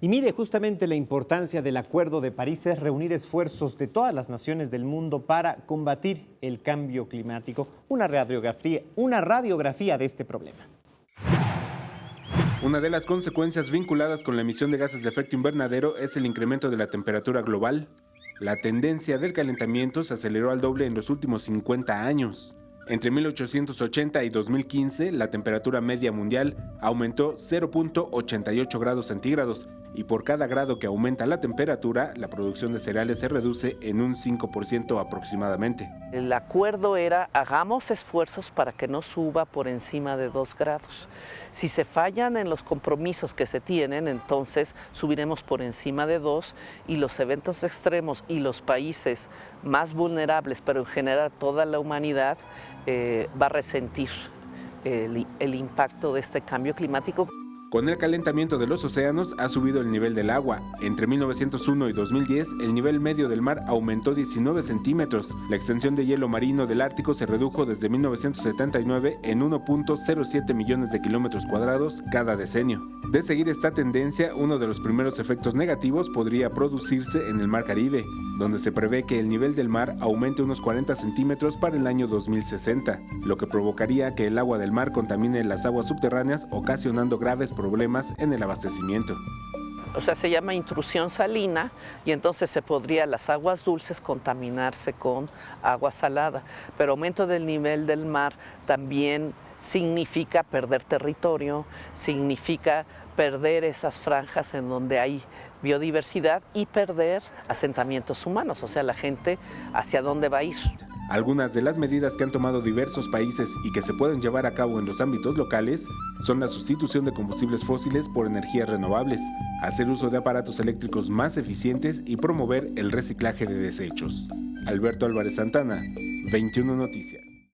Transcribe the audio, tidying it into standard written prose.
Y mire, justamente la importancia del Acuerdo de París es reunir esfuerzos de todas las naciones del mundo para combatir el cambio climático. Una radiografía de este problema. Una de las consecuencias vinculadas con la emisión de gases de efecto invernadero es el incremento de la temperatura global. La tendencia del calentamiento se aceleró al doble en los últimos 50 años. Entre 1880 y 2015, la temperatura media mundial aumentó 0.88 grados centígrados y por cada grado que aumenta la temperatura, la producción de cereales se reduce en un 5% aproximadamente. El acuerdo era hagamos esfuerzos para que no suba por encima de 2 grados. Si se fallan en los compromisos que se tienen, entonces subiremos por encima de 2 y los eventos extremos y los países más vulnerables, pero en general toda la humanidad, va a resentir el impacto de este cambio climático. Con el calentamiento de los océanos ha subido el nivel del agua. Entre 1901 y 2010, el nivel medio del mar aumentó 19 centímetros. La extensión de hielo marino del Ártico se redujo desde 1979 en 1.07 millones de kilómetros cuadrados cada decenio. De seguir esta tendencia, uno de los primeros efectos negativos podría producirse en el Mar Caribe, donde se prevé que el nivel del mar aumente unos 40 centímetros para el año 2060, lo que provocaría que el agua del mar contamine las aguas subterráneas, ocasionando graves problemas en el abastecimiento. O sea, se llama intrusión salina y entonces se podría las aguas dulces contaminarse con agua salada. Pero aumento del nivel del mar también significa perder territorio, significa perder esas franjas en donde hay biodiversidad y perder asentamientos humanos, o sea, la gente hacia dónde va a ir. Algunas de las medidas que han tomado diversos países y que se pueden llevar a cabo en los ámbitos locales son la sustitución de combustibles fósiles por energías renovables, hacer uso de aparatos eléctricos más eficientes y promover el reciclaje de desechos. Alberto Álvarez Santana, 21 Noticias.